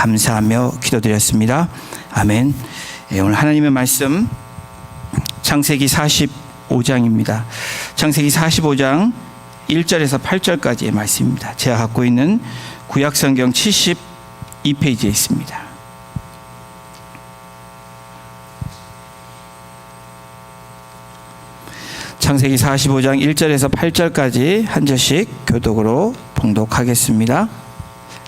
감사하며 기도드렸습니다. 아멘. 오늘 하나님의 말씀 창세기 45장입니다. 창세기 45장 1절에서 8절까지의 말씀입니다. 제가 갖고 있는 구약성경 72페이지에 있습니다. 창세기 45장 1절에서 8절까지 한 절씩 교독으로 봉독하겠습니다.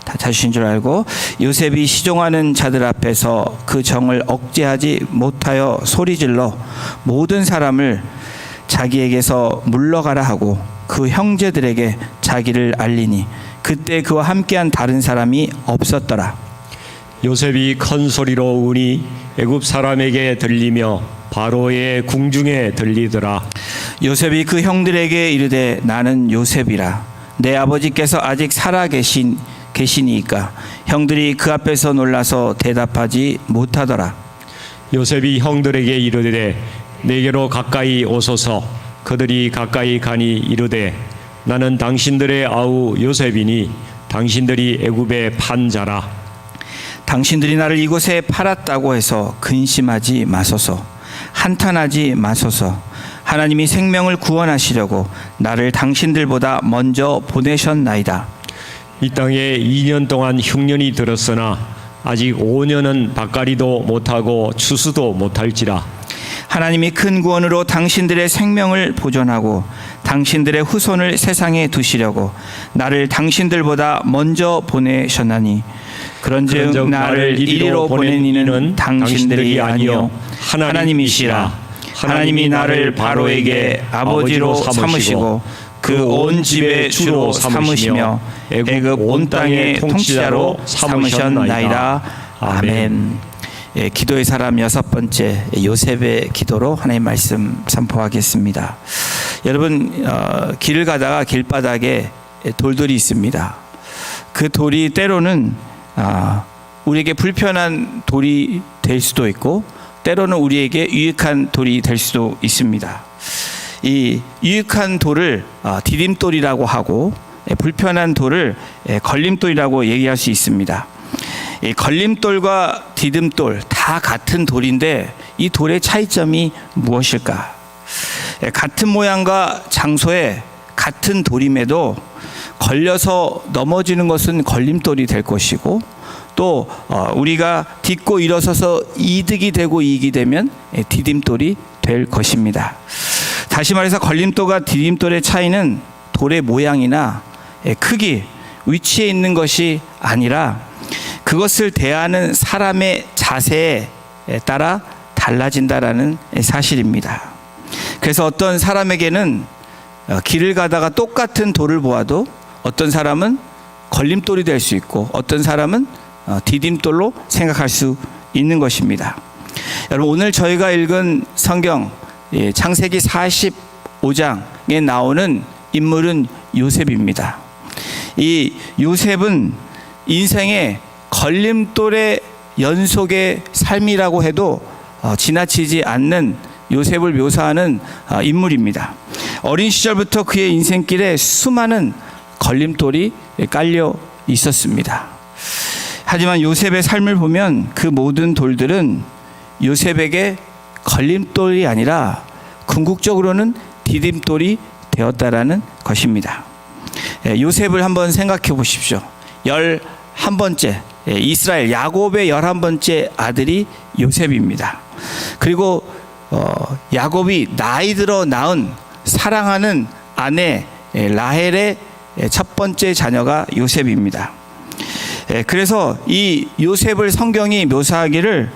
다 찾으신 줄 알고, 요셉이 시종하는 자들 앞에서 그 정을 억제하지 못하여 소리질러 모든 사람을 자기에게서 물러가라 하고 그 형제들에게 자기를 알리니 그때 그와 함께한 다른 사람이 없었더라. 요셉이 큰 소리로 우니 애굽 사람에게 들리며 바로의 궁중에 들리더라. 요셉이 그 형들에게 이르되 나는 요셉이라. 내 아버지께서 아직 살아 계시니까. 형들이 그 앞에서 놀라서 대답하지 못하더라. 요셉이 형들에게 이르되 내게로 가까이 오소서. 그들이 가까이 가니 이르되 나는 당신들의 아우 요셉이니 당신들이 애굽에 판 자라. 당신들이 나를 이곳에 팔았다고 해서 근심하지 마소서. 한탄하지 마소서. 하나님이 생명을 구원하시려고 나를 당신들보다 먼저 보내셨나이다. 이 땅에 2년 동안 흉년이 들었으나 아직 5년은 밭갈이도 못하고 추수도 못할지라. 하나님이 큰 구원으로 당신들의 생명을 보존하고 당신들의 후손을 세상에 두시려고 나를 당신들보다 먼저 보내셨나니 그런즉 나를 이리로 보낸 이는 당신들이 아니요 하나님이시라. 하나님이 나를 바로에게 아버지로 삼으시고 그 온 집의 주로 삼으시며 애굽 온 땅의 통치자로 삼으셨나이다. 아멘. 기도의 사람 여섯 번째, 요셉의 기도로 하나님의 말씀 선포하겠습니다. 여러분, 길을 가다가 길바닥에 돌들이 있습니다. 그 돌이 때로는 우리에게 불편한 돌이 될 수도 있고 때로는 우리에게 유익한 돌이 될 수도 있습니다. 이 유익한 돌을 디딤돌이라고 하고 불편한 돌을 걸림돌이라고 얘기할 수 있습니다. 이 걸림돌과 디딤돌 다 같은 돌인데 이 돌의 차이점이 무엇일까? 같은 모양과 장소에 같은 돌임에도 걸려서 넘어지는 것은 걸림돌이 될 것이고 또 우리가 딛고 일어서서 이득이 되고 이익이 되면 디딤돌이 될 것입니다. 다시 말해서 걸림돌과 디딤돌의 차이는 돌의 모양이나 크기, 위치에 있는 것이 아니라 그것을 대하는 사람의 자세에 따라 달라진다라는 사실입니다. 그래서 어떤 사람에게는 길을 가다가 똑같은 돌을 보아도 어떤 사람은 걸림돌이 될 수 있고 어떤 사람은 디딤돌로 생각할 수 있는 것입니다. 여러분, 오늘 저희가 읽은 성경 창세기 45장에 나오는 인물은 요셉입니다. 이 요셉은 인생의 걸림돌의 연속의 삶이라고 해도 지나치지 않는 요셉을 묘사하는 인물입니다. 어린 시절부터 그의 인생길에 수많은 걸림돌이 깔려 있었습니다. 하지만 요셉의 삶을 보면 그 모든 돌들은 요셉에게 걸림돌이 아니라 궁극적으로는 디딤돌이 되었다라는 것입니다. 요셉을 한번 생각해 보십시오. 11번째, 이스라엘 야곱의 11번째 아들이 요셉입니다. 그리고 야곱이 나이 들어 낳은 사랑하는 아내 라헬의 첫 번째 자녀가 요셉입니다. 그래서 이 요셉을 성경이 묘사하기를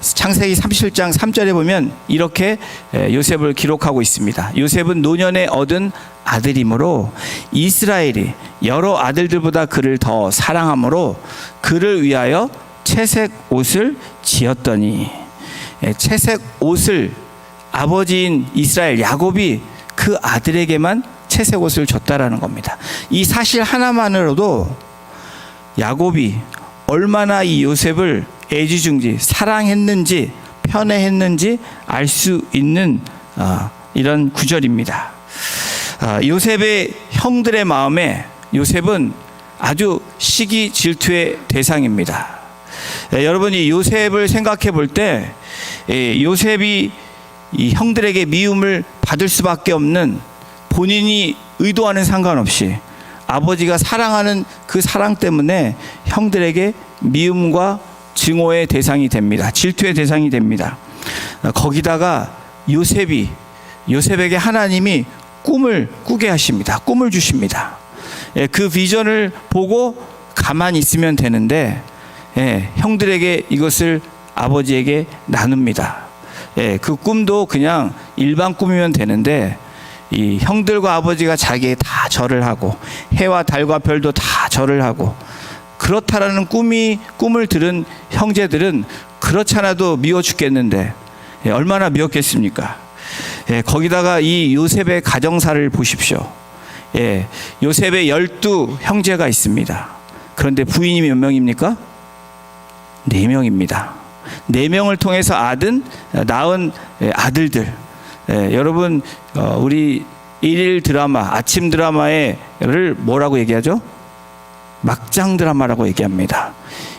창세기 37장 3절에 보면 이렇게 요셉을 기록하고 있습니다. 요셉은 노년에 얻은 아들이므로 이스라엘이 여러 아들들보다 그를 더 사랑하므로 그를 위하여 채색 옷을 지었더니, 채색 옷을 아버지인 이스라엘 야곱이 그 아들에게만 채색 옷을 줬다라는 겁니다. 이 사실 하나만으로도 야곱이 얼마나 이 요셉을 애지중지 사랑했는지 편애했는지 알 수 있는 이런 구절입니다. 요셉의 형들의 마음에 요셉은 아주 시기 질투의 대상입니다. 여러분이 요셉을 생각해 볼 때 요셉이 이 형들에게 미움을 받을 수밖에 없는, 본인이 의도하는 상관없이 아버지가 사랑하는 그 사랑 때문에 형들에게 미움과 증오의 대상이 됩니다. 질투의 대상이 됩니다. 거기다가 요셉에게 하나님이 꿈을 꾸게 하십니다. 꿈을 주십니다. 그 비전을 보고 가만히 있으면 되는데 형들에게 이것을 아버지에게 나눕니다. 그 꿈도 그냥 일반 꿈이면 되는데 이 형들과 아버지가 자기에 다 절을 하고 해와 달과 별도 다 절을 하고 그렇다라는 꿈을 들은 형제들은 그렇잖아도 미워 죽겠는데 얼마나 미웠겠습니까? 거기다가 이 요셉의 가정사를 보십시오. 요셉의 12 형제가 있습니다. 그런데 부인이 몇 명입니까? 4명입니다. 4명을 통해서 낳은 아들들. 여러분, 우리 일일 드라마, 아침 드라마를 뭐라고 얘기하죠? 막장 드라마라고 얘기합니다.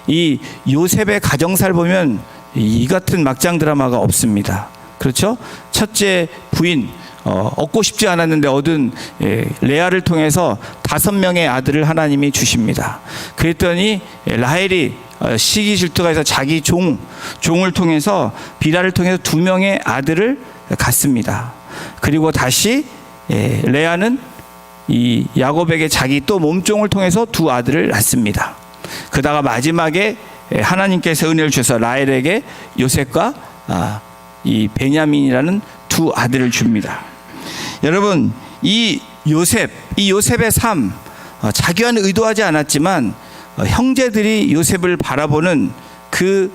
이 요셉의 가정사를 보면 이 같은 막장 드라마가 없습니다. 그렇죠? 첫째 부인, 얻고 싶지 않았는데 얻은 레아를 통해서 5명의 아들을 하나님이 주십니다. 그랬더니 라헬이 시기 질투가 해서 자기 종을 통해서 비라를 통해서 2명의 아들을 갖습니다. 그리고 다시 레아는 이 야곱에게 자기 또 몸종을 통해서 2 아들을 낳습니다. 그러다가 마지막에 하나님께서 은혜를 주셔서 라헬에게 요셉과 이 베냐민이라는 2 아들을 줍니다. 여러분, 이 요셉의 삶, 자기와는 의도하지 않았지만 형제들이 요셉을 바라보는 그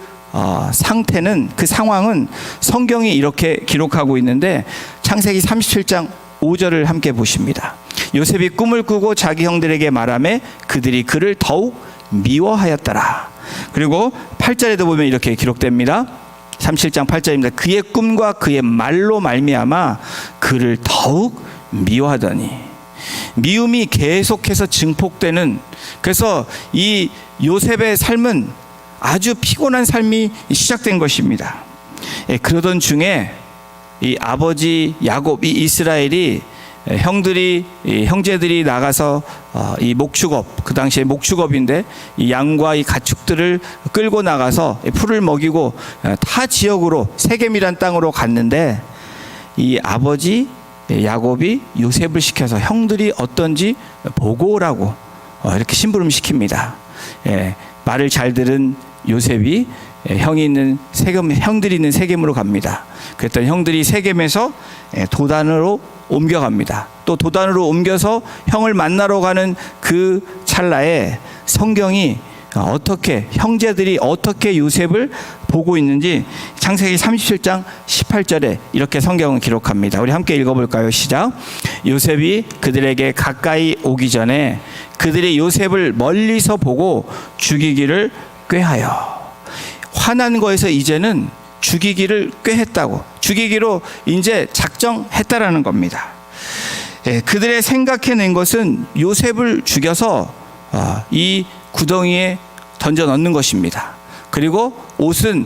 상태는, 그 상황은 성경이 이렇게 기록하고 있는데 창세기 37장 5절을 함께 보십니다. 요셉이 꿈을 꾸고 자기 형들에게 말하매 그들이 그를 더욱 미워하였더라. 그리고 8절에도 보면 이렇게 기록됩니다. 37장 8절입니다. 그의 꿈과 그의 말로 말미암아 그를 더욱 미워하더니, 미움이 계속해서 증폭되는, 그래서 이 요셉의 삶은 아주 피곤한 삶이 시작된 것입니다. 그러던 중에 이 아버지 야곱, 이 이스라엘이 형제들이 나가서 이 목축업, 그 당시에 목축업인데 이 양과 이 가축들을 끌고 나가서 풀을 먹이고 타 지역으로 세겜이란 땅으로 갔는데 이 아버지 야곱이 요셉을 시켜서 형들이 어떤지 보고 오라고 이렇게 심부름 시킵니다. 말을 잘 들은 요셉이 형들이 있는 세겜으로 갑니다. 그랬더니 형들이 세겜에서 도단으로 옮겨갑니다. 또 도단으로 옮겨서 형을 만나러 가는 그 찰나에 성경이 형제들이 어떻게 요셉을 보고 있는지 창세기 37장 18절에 이렇게 성경은 기록합니다. 우리 함께 읽어볼까요? 시작. 요셉이 그들에게 가까이 오기 전에 그들이 요셉을 멀리서 보고 죽이기를 꾀하여. 화난 거에서 이제는 죽이기를 꾀했다고, 죽이기로 이제 작정했다라는 겁니다. 그들의 생각해낸 것은 요셉을 죽여서 이 구덩이에 던져 넣는 것입니다. 그리고 옷은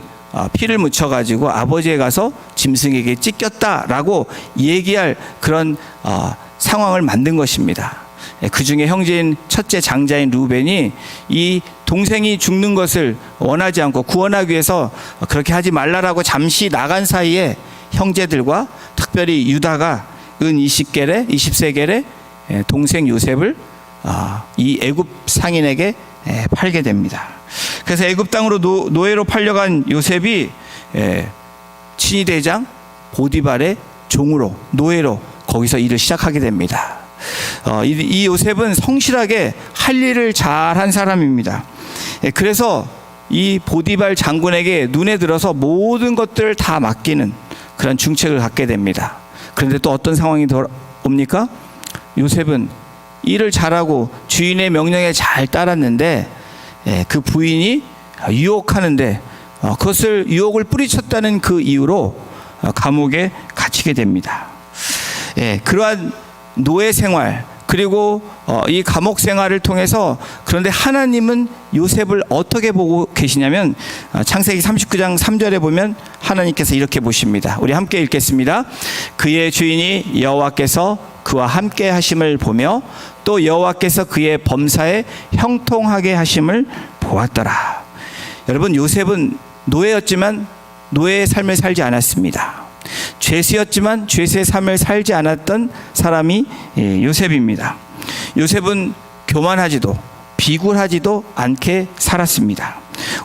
피를 묻혀가지고 아버지에 가서 짐승에게 찢겼다라고 얘기할 그런 상황을 만든 것입니다. 그 중에 형제인 첫째 장자인 루벤이 이 동생이 죽는 것을 원하지 않고 구원하기 위해서 그렇게 하지 말라라고 잠시 나간 사이에 형제들과 특별히 유다가 은 20세겔에 동생 요셉을 이 애굽 상인에게 팔게 됩니다. 그래서 애굽 땅으로 노예로 팔려간 요셉이 친위 대장 보디발의 종으로, 노예로 거기서 일을 시작하게 됩니다. 이 요셉은 성실하게 할 일을 잘한 사람입니다. 그래서 이 보디발 장군에게 눈에 들어서 모든 것들을 다 맡기는 그런 중책을 갖게 됩니다. 그런데 또 어떤 상황이 옵니까? 요셉은 일을 잘하고 주인의 명령에 잘 따랐는데 그 부인이 유혹하는데 그것을 유혹을 뿌리쳤다는 그 이유로 감옥에 갇히게 됩니다. 그러한 노예 생활, 그리고 이 감옥 생활을 통해서, 그런데 하나님은 요셉을 어떻게 보고 계시냐면 창세기 39장 3절에 보면 하나님께서 이렇게 보십니다. 우리 함께 읽겠습니다. 그의 주인이 여호와께서 그와 함께 하심을 보며 또 여호와께서 그의 범사에 형통하게 하심을 보았더라. 여러분, 요셉은 노예였지만 노예의 삶을 살지 않았습니다. 죄수였지만 죄수의 삶을 살지 않았던 사람이 요셉입니다. 요셉은 교만하지도 비굴하지도 않게 살았습니다.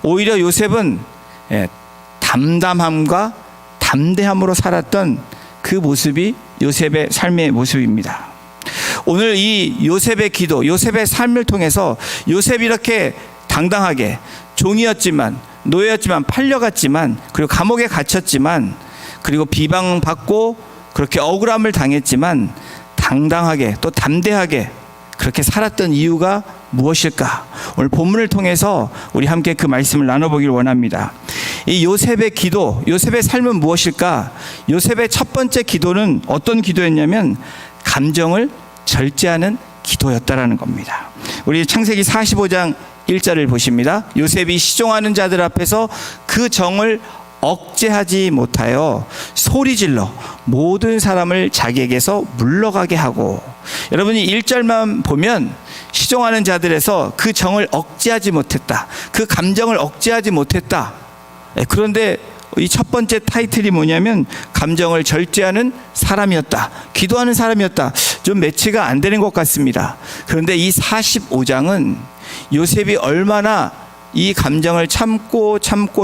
오히려 요셉은 담담함과 담대함으로 살았던 그 모습이 요셉의 삶의 모습입니다. 오늘 이 요셉의 기도, 요셉의 삶을 통해서 요셉이 이렇게 당당하게 종이었지만, 노예였지만, 팔려갔지만, 그리고 감옥에 갇혔지만, 그리고 비방받고 그렇게 억울함을 당했지만 당당하게 또 담대하게 그렇게 살았던 이유가 무엇일까? 오늘 본문을 통해서 우리 함께 그 말씀을 나눠보길 원합니다. 이 요셉의 기도, 요셉의 삶은 무엇일까? 요셉의 첫 번째 기도는 어떤 기도였냐면 감정을 절제하는 기도였다라는 겁니다. 우리 창세기 45장 1절을 보십니다. 요셉이 시종하는 자들 앞에서 그 정을 억제하지 못하여 소리질러 모든 사람을 자기에게서 물러가게 하고, 여러분이 1절만 보면 시종하는 자들에서 그 정을 억제하지 못했다, 그 감정을 억제하지 못했다. 그런데 이 첫 번째 타이틀이 뭐냐면 감정을 절제하는 사람이었다, 기도하는 사람이었다. 좀 매치가 안 되는 것 같습니다. 그런데 이 45장은 요셉이 얼마나 이 감정을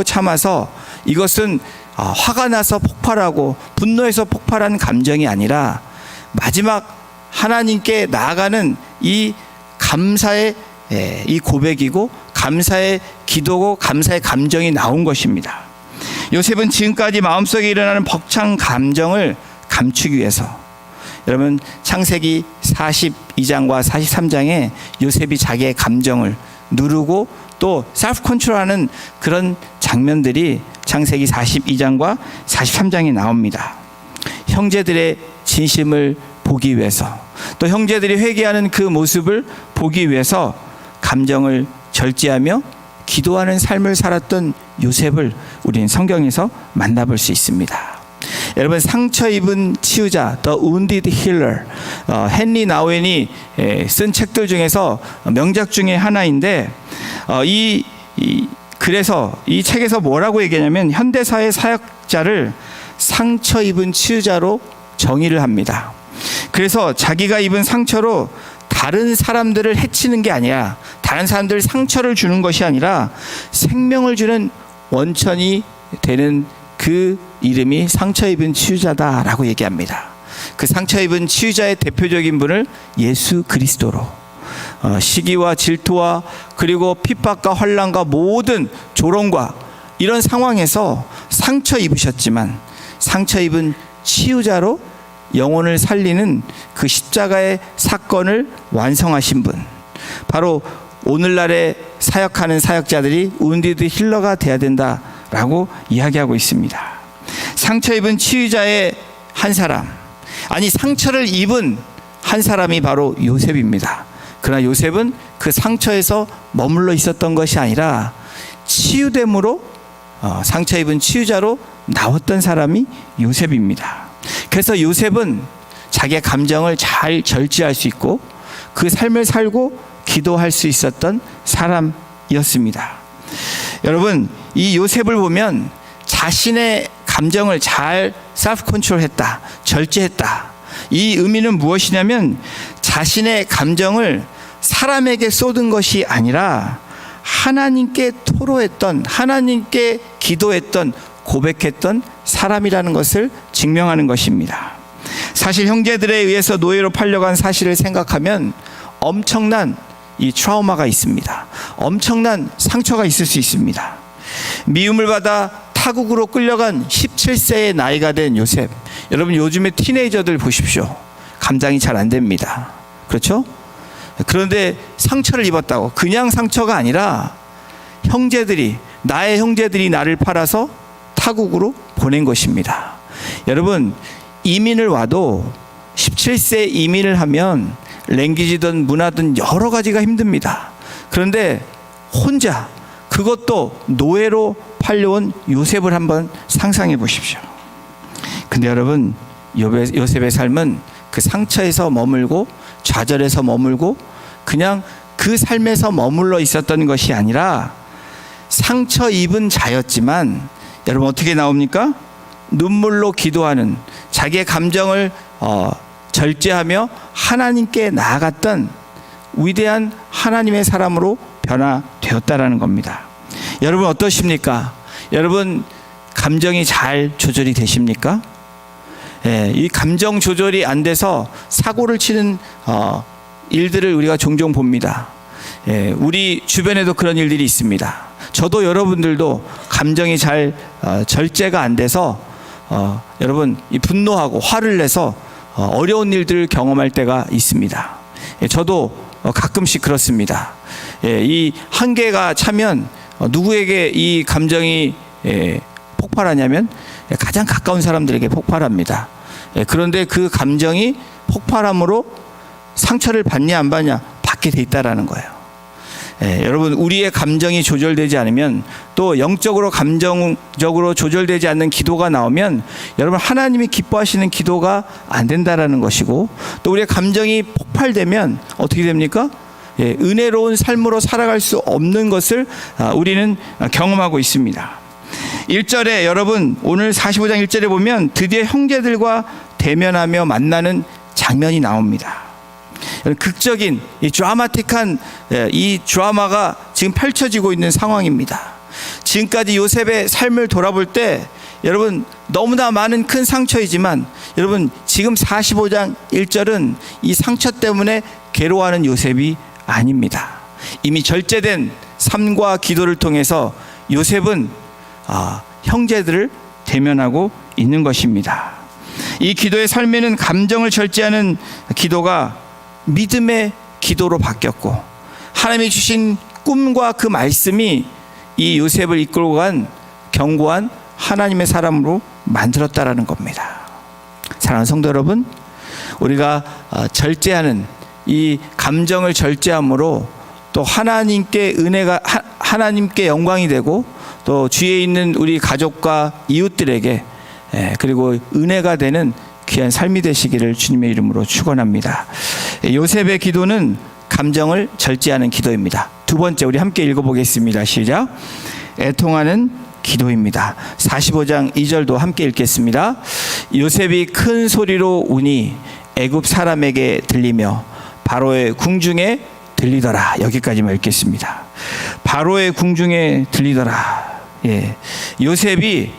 참아서, 이것은 화가 나서 폭발하고 분노해서 폭발한 감정이 아니라 마지막 하나님께 나아가는 이 감사의 이 고백이고 감사의 기도고 감사의 감정이 나온 것입니다. 요셉은 지금까지 마음속에 일어나는 벅찬 감정을 감추기 위해서, 여러분 창세기 42장과 43장에 요셉이 자기의 감정을 누르고 또 셀프 컨트롤하는 그런 장면들이 창세기 42장과 43장에 나옵니다. 형제들의 진심을 보기 위해서, 또 형제들이 회개하는 그 모습을 보기 위해서 감정을 절제하며 기도하는 삶을 살았던 요셉을 우리는 성경에서 만나볼 수 있습니다. 여러분, 상처 입은 치유자, The Wounded Healer, 헨리 나우엔이 쓴 책들 중에서 명작 중에 하나인데, 그래서 이 책에서 뭐라고 얘기하냐면 현대사의 사역자를 상처 입은 치유자로 정의를 합니다. 그래서 자기가 입은 상처로 다른 사람들을 해치는 게 아니라, 다른 사람들 상처를 주는 것이 아니라 생명을 주는 원천이 되는 그 이름이 상처 입은 치유자다라고 얘기합니다. 그 상처 입은 치유자의 대표적인 분을 예수 그리스도로, 시기와 질투와 그리고 핍박과 환난과 모든 조롱과 이런 상황에서 상처 입으셨지만 상처 입은 치유자로 영혼을 살리는 그 십자가의 사건을 완성하신 분, 바로 오늘날에 사역하는 사역자들이 우운디드 힐러가 돼야 된다라고 이야기하고 있습니다. 상처 입은 치유자의 한 사람, 아니 상처를 입은 한 사람이 바로 요셉입니다. 그러나 요셉은 그 상처에서 머물러 있었던 것이 아니라 치유됨으로 상처 입은 치유자로 나왔던 사람이 요셉입니다. 그래서 요셉은 자기의 감정을 잘 절제할 수 있고 그 삶을 살고 기도할 수 있었던 사람이었습니다. 여러분, 이 요셉을 보면 자신의 감정을 잘 셀프 컨트롤했다, 절제했다. 이 의미는 무엇이냐면 자신의 감정을 사람에게 쏟은 것이 아니라 하나님께 토로했던, 하나님께 기도했던, 고백했던 사람이라는 것을 증명하는 것입니다. 사실 형제들에 의해서 노예로 팔려간 사실을 생각하면 엄청난 이 트라우마가 있습니다. 엄청난 상처가 있을 수 있습니다. 미움을 받아 타국으로 끌려간 17세의 나이가 된 요셉, 여러분 요즘에 티네이저들 보십시오. 감당이 잘 안 됩니다. 그렇죠? 그런데 상처를 입었다고, 그냥 상처가 아니라 형제들이, 나의 형제들이 나를 팔아서 타국으로 보낸 것입니다. 여러분, 이민을 와도 17세 이민을 하면 랭귀지든 문화든 여러 가지가 힘듭니다. 그런데 혼자, 그것도 노예로 팔려온 요셉을 한번 상상해 보십시오. 근데 여러분, 요셉의 삶은 그 상처에서 머물고 좌절에서 머물고 그냥 그 삶에서 머물러 있었던 것이 아니라 상처 입은 자였지만 여러분 어떻게 나옵니까? 눈물로 기도하는, 자기의 감정을 절제하며 하나님께 나아갔던 위대한 하나님의 사람으로 변화되었다라는 겁니다. 여러분 어떠십니까? 여러분 감정이 잘 조절이 되십니까? 이 감정 조절이 안 돼서 사고를 치는 일들을 우리가 종종 봅니다. 우리 주변에도 그런 일들이 있습니다. 저도 여러분들도 감정이 잘 절제가 안 돼서 여러분 이 분노하고 화를 내서 어려운 일들을 경험할 때가 있습니다. 저도 가끔씩 그렇습니다. 이 한계가 차면 누구에게 이 감정이 폭발하냐면 가장 가까운 사람들에게 폭발합니다. 그런데 그 감정이 폭발함으로 상처를 받냐 안 받냐? 받게 돼 있다라는 거예요. 여러분 우리의 감정이 조절되지 않으면, 또 영적으로 감정적으로 조절되지 않는 기도가 나오면 여러분 하나님이 기뻐하시는 기도가 안 된다라는 것이고, 또 우리의 감정이 폭발되면 어떻게 됩니까? 은혜로운 삶으로 살아갈 수 없는 것을 우리는 경험하고 있습니다. 1절에 여러분 오늘 45장 1절에 보면 드디어 형제들과 대면하며 만나는 장면이 나옵니다. 극적인 이 드라마틱한 이 드라마가 지금 펼쳐지고 있는 상황입니다. 지금까지 요셉의 삶을 돌아볼 때 여러분 너무나 많은 큰 상처이지만 여러분 지금 45장 1절은 이 상처 때문에 괴로워하는 요셉이 아닙니다. 이미 절제된 삶과 기도를 통해서 요셉은 형제들을 대면하고 있는 것입니다. 이 기도의 삶에는 감정을 절제하는 기도가 믿음의 기도로 바뀌었고, 하나님이 주신 꿈과 그 말씀이 이 요셉을 이끌고 간 견고한 하나님의 사람으로 만들었다라는 겁니다. 사랑하는 성도 여러분, 우리가 절제하는 이 감정을 절제함으로 또 하나님께 은혜가, 하나님께 영광이 되고 또 주위에 있는 우리 가족과 이웃들에게 그리고 은혜가 되는 귀한 삶이 되시기를 주님의 이름으로 축원합니다. 요셉의 기도는 감정을 절제하는 기도입니다. 두 번째, 우리 함께 읽어보겠습니다. 시작. 애통하는 기도입니다. 45장 2절도 함께 읽겠습니다. 요셉이 큰 소리로 우니 애굽 사람에게 들리며 바로의 궁중에 들리더라. 여기까지만 읽겠습니다. 바로의 궁중에 들리더라. 요셉이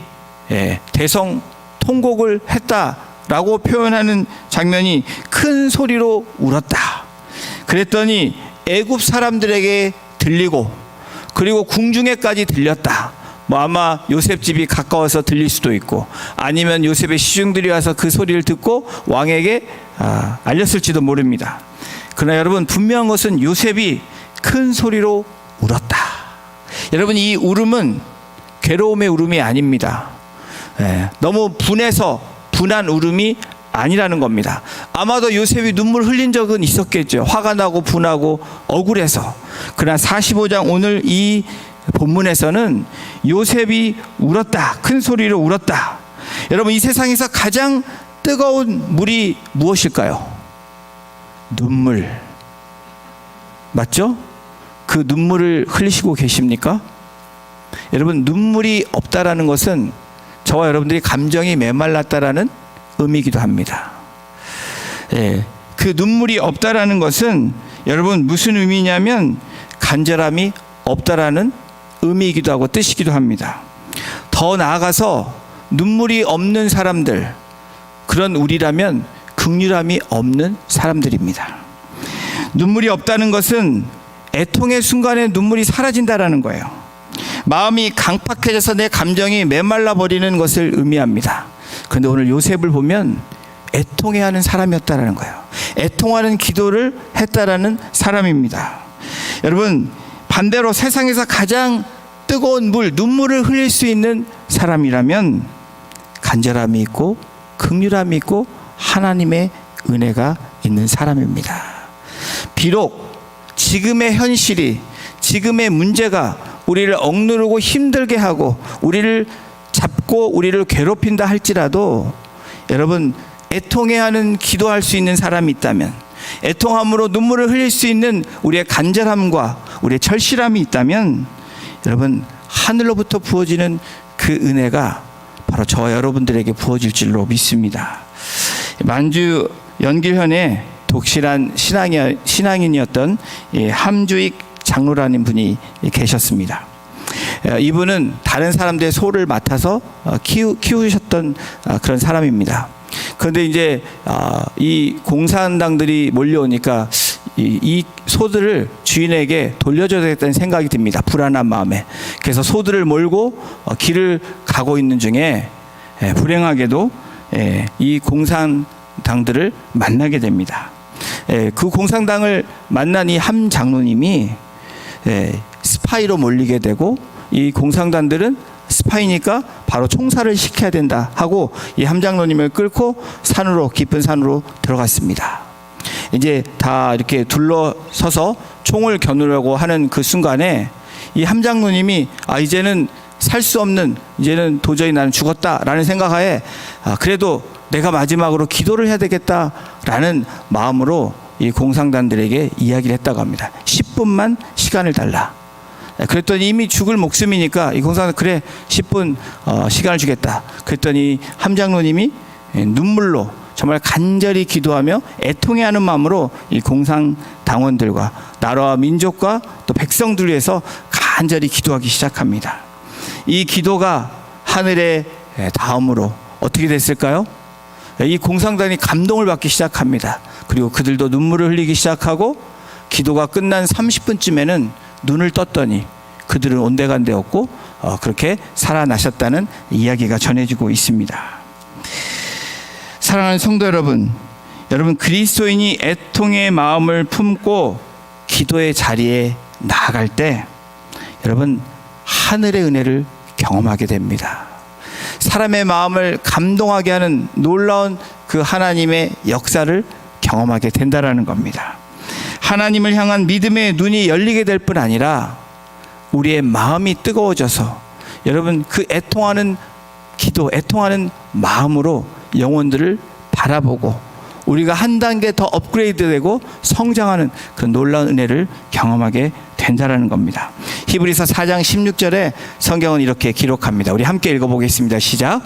대성 통곡을 했다라고 표현하는 장면이 큰 소리로 울었다. 그랬더니 애굽 사람들에게 들리고 그리고 궁중에까지 들렸다. 아마 요셉 집이 가까워서 들릴 수도 있고, 아니면 요셉의 시중들이 와서 그 소리를 듣고 왕에게 알렸을지도 모릅니다. 그러나 여러분 분명한 것은 요셉이 큰 소리로 울었다. 여러분 이 울음은 괴로움의 울음이 아닙니다. 너무 분해서 분한 울음이 아니라는 겁니다. 아마도 요셉이 눈물 흘린 적은 있었겠죠. 화가 나고 분하고 억울해서. 그러나 45장 오늘 이 본문에서는 요셉이 울었다. 큰 소리로 울었다. 여러분 이 세상에서 가장 뜨거운 물이 무엇일까요? 눈물. 맞죠? 그 눈물을 흘리시고 계십니까? 여러분 눈물이 없다라는 것은 저와 여러분들이 감정이 메말랐다라는 의미이기도 합니다. 그 눈물이 없다라는 것은 여러분 무슨 의미냐면 간절함이 없다라는 의미이기도 하고 뜻이기도 합니다. 더 나아가서 눈물이 없는 사람들, 그런 우리라면 긍휼함이 없는 사람들입니다. 눈물이 없다는 것은 애통의 순간에 눈물이 사라진다라는 거예요. 마음이 강팍해져서 내 감정이 메말라 버리는 것을 의미합니다. 그런데 오늘 요셉을 보면 애통해하는 사람이었다라는 거예요. 애통하는 기도를 했다라는 사람입니다. 여러분 반대로 세상에서 가장 뜨거운 물, 눈물을 흘릴 수 있는 사람이라면 간절함이 있고 긍휼함이 있고 하나님의 은혜가 있는 사람입니다. 비록 지금의 현실이, 지금의 문제가 우리를 억누르고 힘들게 하고 우리를 잡고 우리를 괴롭힌다 할지라도, 여러분, 애통해 하는 기도할 수 있는 사람이 있다면, 애통함으로 눈물을 흘릴 수 있는 우리의 간절함과 우리의 절실함이 있다면, 여러분, 하늘로부터 부어지는 그 은혜가 바로 저와 여러분들에게 부어질 줄로 믿습니다. 만주 연길현에 독실한 신앙인이었던 함주익 장로라는 분이 계셨습니다. 이분은 다른 사람들의 소를 맡아서 키우셨던 그런 사람입니다. 그런데 이제 이 공산당들이 몰려오니까 이 소들을 주인에게 돌려줘야겠다는 생각이 듭니다. 불안한 마음에. 그래서 소들을 몰고 길을 가고 있는 중에 불행하게도 이 공산당들을 만나게 됩니다. 그 공산당을 만난 이 함 장로님이 스파이로 몰리게 되고, 이 공산당들은 스파이니까 바로 총살을 시켜야 된다 하고 이 함 장로님을 끌고 산으로, 깊은 산으로 들어갔습니다. 이제 다 이렇게 둘러서서 총을 겨누려고 하는 그 순간에 이 함 장로님이 이제는 살 수 없는, 이제는 도저히 나는 죽었다라는 생각하에 그래도 내가 마지막으로 기도를 해야 되겠다라는 마음으로 이 공산당들에게 이야기를 했다고 합니다. 10분만 시간을 달라. 그랬더니 이미 죽을 목숨이니까 이 공산당, 그래 10분 시간을 주겠다. 그랬더니 함 장로님이 눈물로 정말 간절히 기도하며 애통해하는 마음으로 이 공산당원들과 나라와 민족과 또 백성들 위해서 간절히 기도하기 시작합니다. 이 기도가 하늘에 닿음으로 어떻게 됐을까요? 이 공산당이 감동을 받기 시작합니다. 그리고 그들도 눈물을 흘리기 시작하고, 기도가 끝난 30분쯤에는 눈을 떴더니 그들은 온데간데 없고 그렇게 살아나셨다는 이야기가 전해지고 있습니다. 사랑하는 성도 여러분, 그리스도인이 애통의 마음을 품고 기도의 자리에 나아갈 때, 여러분, 하늘의 은혜를 경험하게 됩니다. 사람의 마음을 감동하게 하는 놀라운 그 하나님의 역사를 경험하게 된다라는 겁니다. 하나님을 향한 믿음의 눈이 열리게 될 뿐 아니라 우리의 마음이 뜨거워져서, 여러분, 그 애통하는 기도, 애통하는 마음으로 영혼들을 바라보고 우리가 한 단계 더 업그레이드되고 성장하는 그런 놀라운 은혜를 경험하게 된다라는 겁니다. 히브리서 4장 16절에 성경은 이렇게 기록합니다. 우리 함께 읽어보겠습니다. 시작.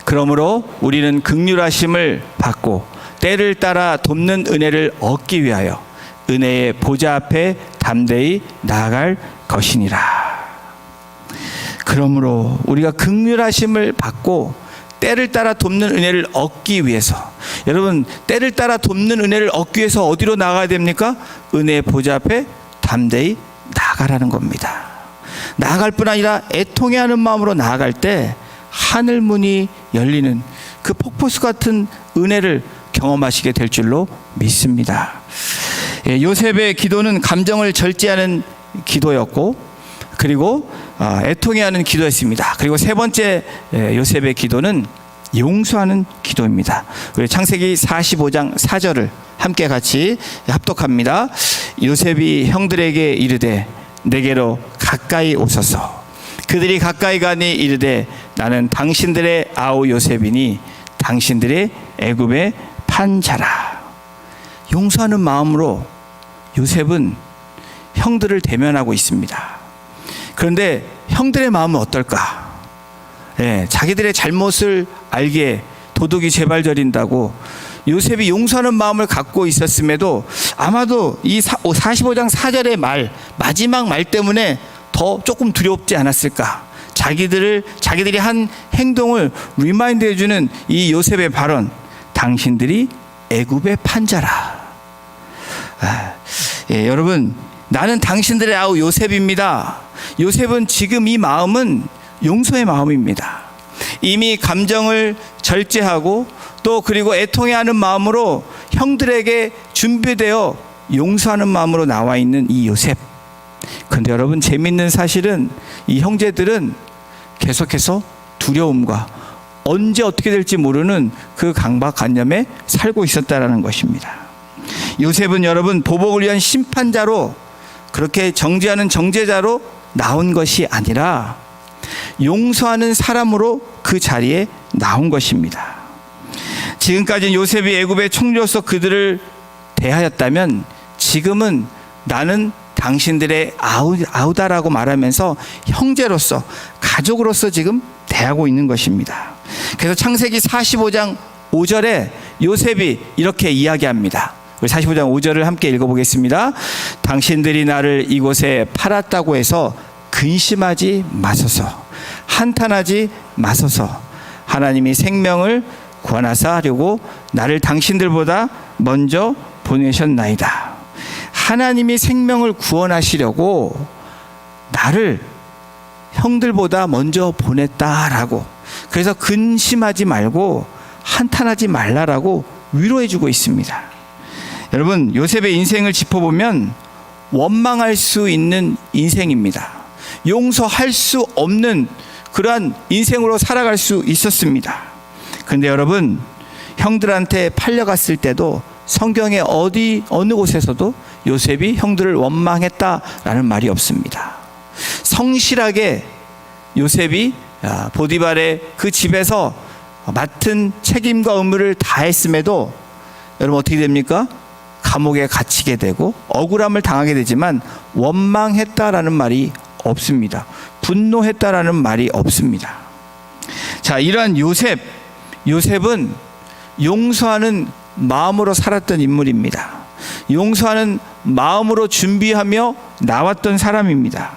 그러므로 우리는 긍휼하심을 받고 때를 따라 돕는 은혜를 얻기 위하여 은혜의 보좌 앞에 담대히 나아갈 것이니라. 그러므로 우리가 긍휼하심을 받고 때를 따라 돕는 은혜를 얻기 위해서, 여러분, 때를 따라 돕는 은혜를 얻기 위해서 어디로 나가야 됩니까? 은혜의 보좌 앞에 담대히 나아가라는 겁니다. 나아갈 뿐 아니라 애통해하는 마음으로 나아갈 때 하늘 문이 열리는 그 폭포수 같은 은혜를 경험하시게 될 줄로 믿습니다. 요셉의 기도는 감정을 절제하는 기도였고, 그리고 애통해하는 기도였습니다. 그리고 세 번째 요셉의 기도는 용서하는 기도입니다. 우리 창세기 45장 4절을 함께 같이 합독합니다. 요셉이 형들에게 이르되 내게로 가까이 오소서. 그들이 가까이 가니 이르되 나는 당신들의 아우 요셉이니 당신들의 애굽의 판자라. 용서하는 마음으로 요셉은 형들을 대면하고 있습니다. 그런데 형들의 마음은 어떨까? 자기들의 잘못을 알기에 도둑이 재발절인다고 요셉이 용서하는 마음을 갖고 있었음에도 아마도 이 45장 4절의 마지막 말 때문에 더 조금 두렵지 않았을까? 자기들이 한 행동을 리마인드 해주는 이 요셉의 발언, 당신들이 애굽의 판자라. 여러분, 나는 당신들의 아우 요셉입니다. 요셉은 지금 이 마음은 용서의 마음입니다. 이미 감정을 절제하고 또 그리고 애통해하는 마음으로 형들에게 준비되어 용서하는 마음으로 나와 있는 이 요셉. 그런데 여러분, 재밌는 사실은 이 형제들은 계속해서 두려움과 언제 어떻게 될지 모르는 그 강박관념에 살고 있었다라는 것입니다. 요셉은 여러분 보복을 위한 심판자로 그렇게 정죄하는 정죄자로 나온 것이 아니라 용서하는 사람으로 그 자리에 나온 것입니다. 지금까지는 요셉이 애굽의 총리로서 그들을 대하였다면 지금은 나는 당신들의 아우다라고 말하면서 형제로서 가족으로서 지금 대하고 있는 것입니다. 그래서 창세기 45장 5절에 요셉이 이렇게 이야기합니다. 우리 45장 5절을 함께 읽어보겠습니다. 당신들이 나를 이곳에 팔았다고 해서 근심하지 마소서, 한탄하지 마소서. 하나님이 생명을 구원하사 하려고 나를 당신들보다 먼저 보내셨나이다. 하나님이 생명을 구원하시려고 나를 형들보다 먼저 보냈다라고, 그래서 근심하지 말고 한탄하지 말라라고 위로해주고 있습니다. 여러분, 요셉의 인생을 짚어보면 원망할 수 있는 인생입니다. 용서할 수 없는 그러한 인생으로 살아갈 수 있었습니다. 그런데 여러분, 형들한테 팔려갔을 때도 성경의 어느 곳에서도 요셉이 형들을 원망했다라는 말이 없습니다. 성실하게 요셉이 보디발의 그 집에서 맡은 책임과 의무를 다했음에도 여러분 어떻게 됩니까? 감옥에 갇히게 되고 억울함을 당하게 되지만 원망했다라는 말이 없습니다. 분노했다라는 말이 없습니다. 자, 이러한 요셉은 용서하는 마음으로 살았던 인물입니다. 용서하는 마음으로 준비하며 나왔던 사람입니다.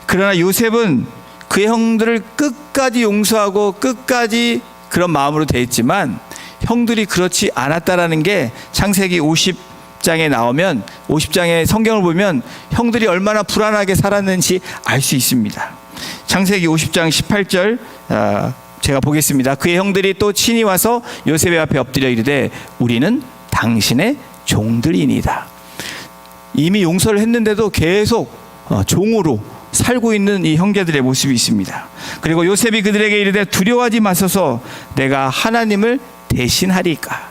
그러나 요셉은 그의 형들을 끝까지 용서하고 끝까지 그런 마음으로 대했지만 형들이 그렇지 않았다라는 게 창세기 50장에 나오면, 50장의 성경을 보면 형들이 얼마나 불안하게 살았는지 알 수 있습니다. 창세기 50장 18절 제가 보겠습니다. 그의 형들이 또 친히 와서 요셉의 앞에 엎드려 이르되 우리는 당신의 종들이니이다. 이미 용서를 했는데도 계속 종으로 살고 있는 이 형제들의 모습이 있습니다. 그리고 요셉이 그들에게 이르되 두려워하지 마소서, 내가 하나님을 대신하리까.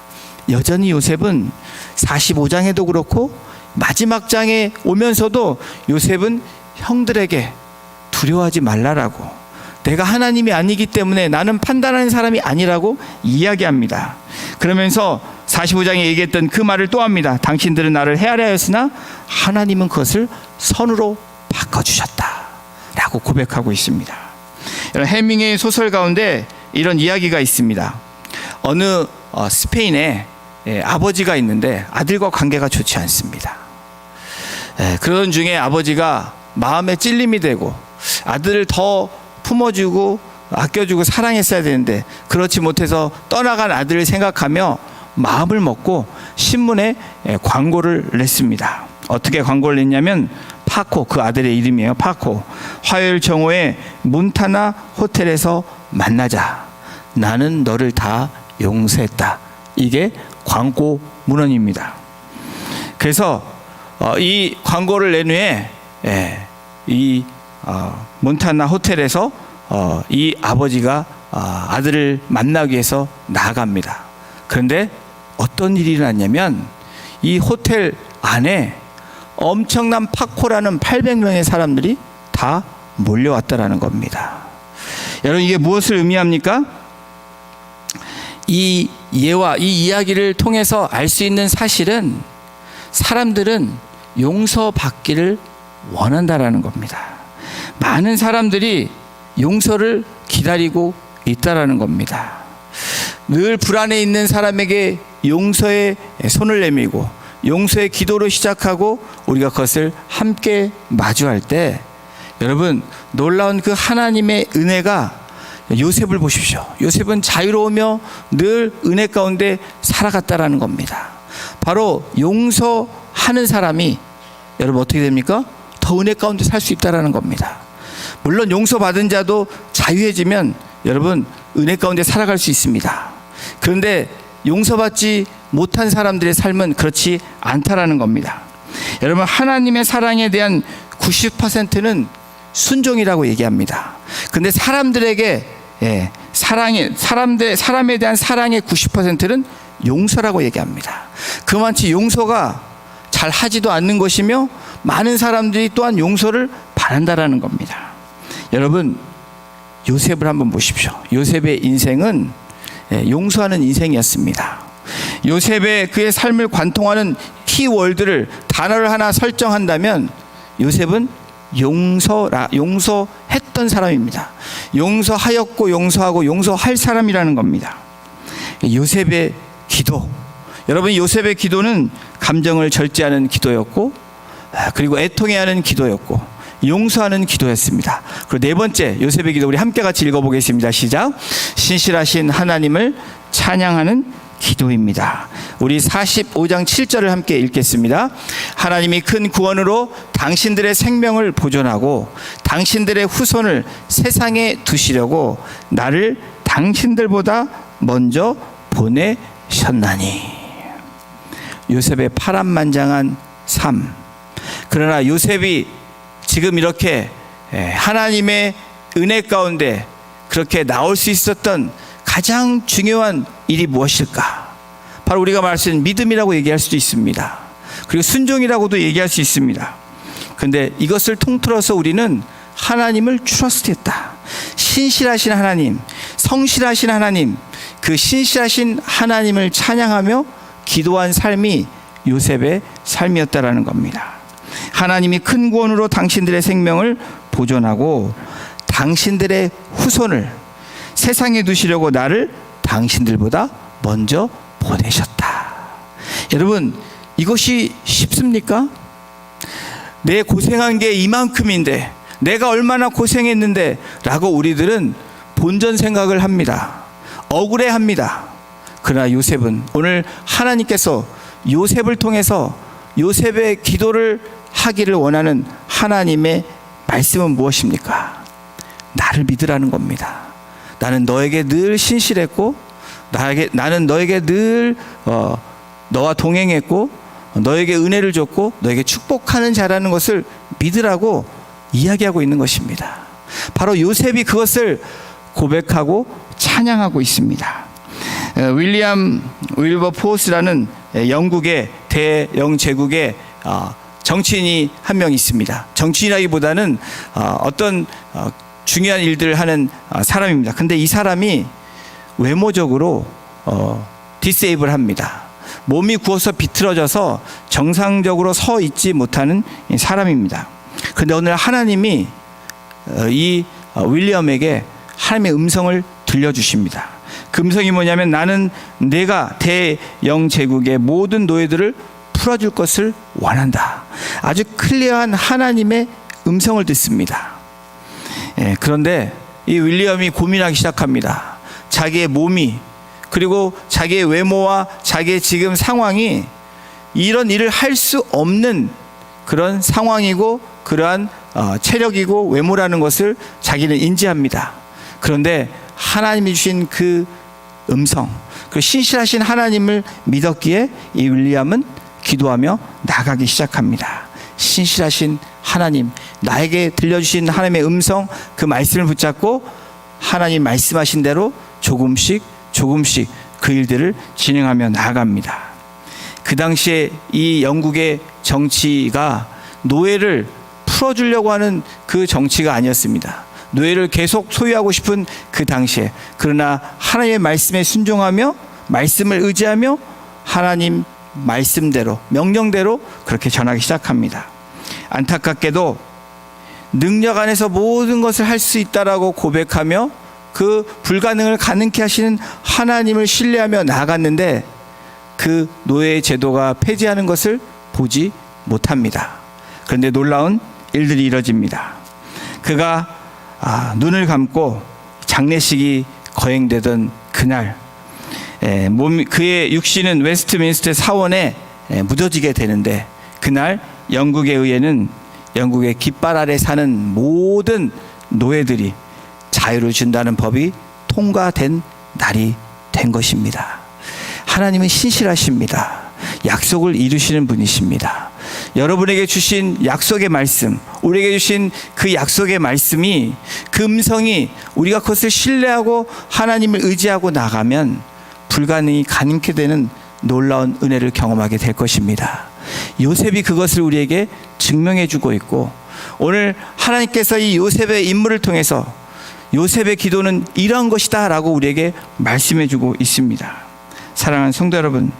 여전히 요셉은 45장에도 그렇고 마지막 장에 오면서도 요셉은 형들에게 두려워하지 말라라고, 내가 하나님이 아니기 때문에 나는 판단하는 사람이 아니라고 이야기합니다. 그러면서 45장에 얘기했던 그 말을 또 합니다. 당신들은 나를 헤아려 하였으나 하나님은 그것을 선으로 바꿔주셨다 라고 고백하고 있습니다. 해밍웨이 소설 가운데 이런 이야기가 있습니다. 어느 스페인에 아버지가 있는데 아들과 관계가 좋지 않습니다. 그러던 중에 아버지가 마음에 찔림이 되고 아들을 더 품어주고 아껴주고 사랑했어야 되는데 그렇지 못해서 떠나간 아들을 생각하며 마음을 먹고 신문에 광고를 냈습니다. 어떻게 광고를 냈냐면 파코, 그 아들의 이름이에요. 파코. 화요일 정오에 몬타나 호텔에서 만나자. 나는 너를 다 용서했다. 이게 광고 문헌입니다. 그래서 이 광고를 낸 후에 이 몬타나 호텔에서 이 아버지가 아들을 만나기 위해서 나갑니다. 그런데 어떤 일이 일어났냐면 이 호텔 안에 엄청난 파코라는 800명의 사람들이 다 몰려왔다라는 겁니다. 여러분, 이게 무엇을 의미합니까? 이 예와 이 이야기를 통해서 알 수 있는 사실은 사람들은 용서받기를 원한다라는 겁니다. 많은 사람들이 용서를 기다리고 있다라는 겁니다. 늘 불안해 있는 사람에게 용서의 손을 내밀고 용서의 기도로 시작하고 우리가 그것을 함께 마주할 때 여러분, 놀라운 그 하나님의 은혜가, 요셉을 보십시오. 요셉은 자유로우며 늘 은혜 가운데 살아갔다라는 겁니다. 바로 용서하는 사람이 여러분 어떻게 됩니까? 더 은혜 가운데 살 수 있다라는 겁니다. 물론 용서받은 자도 자유해지면 여러분 은혜 가운데 살아갈 수 있습니다. 그런데 용서받지 못한 사람들의 삶은 그렇지 않다라는 겁니다. 여러분, 하나님의 사랑에 대한 90%는 순종이라고 얘기합니다. 근데 사람들에게 사람에 대한 사랑의 90%는 용서라고 얘기합니다. 그만치 용서가 잘 하지도 않는 것이며 많은 사람들이 또한 용서를 바란다라는 겁니다. 여러분, 요셉을 한번 보십시오. 요셉의 인생은 용서하는 인생이었습니다. 요셉의 그의 삶을 관통하는 키워드를 단어를 하나 설정한다면 요셉은 용서했던 사람입니다. 용서하였고 용서하고 용서할 사람이라는 겁니다. 요셉의 기도, 여러분, 요셉의 기도는 감정을 절제하는 기도였고, 그리고 애통해야 하는 기도였고, 용서하는 기도였습니다. 그리고 네 번째 요셉의 기도, 우리 함께 같이 읽어보겠습니다. 시작. 신실하신 하나님을 찬양하는 기도입니다. 우리 45장 7절을 함께 읽겠습니다. 하나님이 큰 구원으로 당신들의 생명을 보존하고 당신들의 후손을 세상에 두시려고 나를 당신들보다 먼저 보내셨나니. 요셉의 파란만장한 삶. 그러나 요셉이 지금 이렇게 하나님의 은혜 가운데 그렇게 나올 수 있었던 가장 중요한 일이 무엇일까? 바로 우리가 말씀드린 믿음이라고 얘기할 수도 있습니다. 그리고 순종이라고도 얘기할 수 있습니다. 그런데 이것을 통틀어서 우리는 하나님을 트러스트했다. 신실하신 하나님, 성실하신 하나님, 그 신실하신 하나님을 찬양하며 기도한 삶이 요셉의 삶이었다라는 겁니다. 하나님이 큰 구원으로 당신들의 생명을 보존하고 당신들의 후손을 세상에 두시려고 나를 당신들보다 먼저 보내셨다. 여러분, 이것이 쉽습니까? 내 고생한 게 이만큼인데, 내가 얼마나 고생했는데 라고 우리들은 본전 생각을 합니다. 억울해합니다. 그러나 요셉은, 오늘 하나님께서 요셉을 통해서 요셉의 기도를 하기를 원하는 하나님의 말씀은 무엇입니까? 나를 믿으라는 겁니다. 나는 너에게 늘 신실했고, 나는 너에게 늘 너와 동행했고, 너에게 은혜를 줬고, 너에게 축복하는 자라는 것을 믿으라고 이야기하고 있는 것입니다. 바로 요셉이 그것을 고백하고 찬양하고 있습니다. 윌리엄 윌버포스라는 영국의 대영 제국의 정치인이 한 명 있습니다. 정치인이라기보다는 어떤 중요한 일들을 하는 사람입니다. 근데 이 사람이 외모적으로 디세이블합니다. 몸이 구워서 비틀어져서 정상적으로 서 있지 못하는 사람입니다. 그런데 오늘 하나님이 이 윌리엄에게 하나님의 음성을 들려주십니다. 그 음성이 뭐냐면, 나는 내가 대영 제국의 모든 노예들을 풀어줄 것을 원한다. 아주 클리어한 하나님의 음성을 듣습니다. 그런데 이 윌리엄이 고민하기 시작합니다. 자기의 몸이, 그리고 자기의 외모와 자기의 지금 상황이 이런 일을 할 수 없는 그런 상황이고, 그러한 체력이고 외모라는 것을 자기는 인지합니다. 그런데 하나님이 주신 그 음성, 그 신실하신 하나님을 믿었기에 이 윌리엄은 기도하며 나가기 시작합니다. 신실하신 하나님, 나에게 들려주신 하나님의 음성, 그 말씀을 붙잡고 하나님 말씀하신 대로 조금씩 그 일들을 진행하며 나아갑니다. 그 당시에 이 영국의 정치가 노예를 풀어주려고 하는 그 정치가 아니었습니다. 노예를 계속 소유하고 싶은 그 당시에, 그러나 하나님의 말씀에 순종하며 말씀을 의지하며 하나님 말씀대로, 명령대로 그렇게 전하기 시작합니다. 안타깝게도 능력 안에서 모든 것을 할 수 있다라고 고백하며 그 불가능을 가능케 하시는 하나님을 신뢰하며 나아갔는데, 그 노예 제도가 폐지하는 것을 보지 못합니다. 그런데 놀라운 일들이 이뤄집니다. 그가 눈을 감고 장례식이 거행되던 그날, 그의 육신은 웨스트민스터 사원에 묻어지게 되는데, 그날 영국에 의해는 영국의 깃발 아래 사는 모든 노예들이 자유를 준다는 법이 통과된 날이 된 것입니다. 하나님은 신실하십니다. 약속을 이루시는 분이십니다. 여러분에게 주신 약속의 말씀, 우리에게 주신 그 약속의 말씀이, 그 음성이 우리가 그것을 신뢰하고 하나님을 의지하고 나가면 불가능이 가능케 되는 놀라운 은혜를 경험하게 될 것입니다. 요셉이 그것을 우리에게 증명해 주고 있고, 오늘 하나님께서 이 요셉의 인물을 통해서 요셉의 기도는 이러한 것이다 라고 우리에게 말씀해 주고 있습니다. 사랑하는 성도 여러분,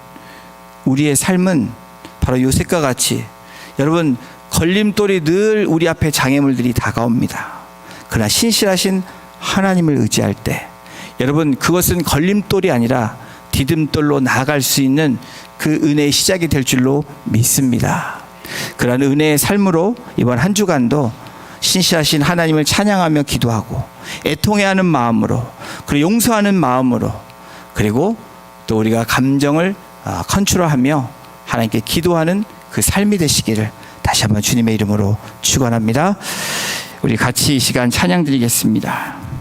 우리의 삶은 바로 요셉과 같이, 여러분, 걸림돌이 늘 우리 앞에 장애물들이 다가옵니다. 그러나 신실하신 하나님을 의지할 때, 여러분, 그것은 걸림돌이 아니라 디딤돌로 나아갈 수 있는 그 은혜의 시작이 될 줄로 믿습니다. 그러한 은혜의 삶으로 이번 한 주간도 신실하신 하나님을 찬양하며 기도하고, 애통해하는 마음으로, 그리고 용서하는 마음으로, 그리고 또 우리가 감정을 컨트롤하며 하나님께 기도하는 그 삶이 되시기를 다시 한번 주님의 이름으로 축원합니다. 우리 같이 이 시간 찬양 드리겠습니다.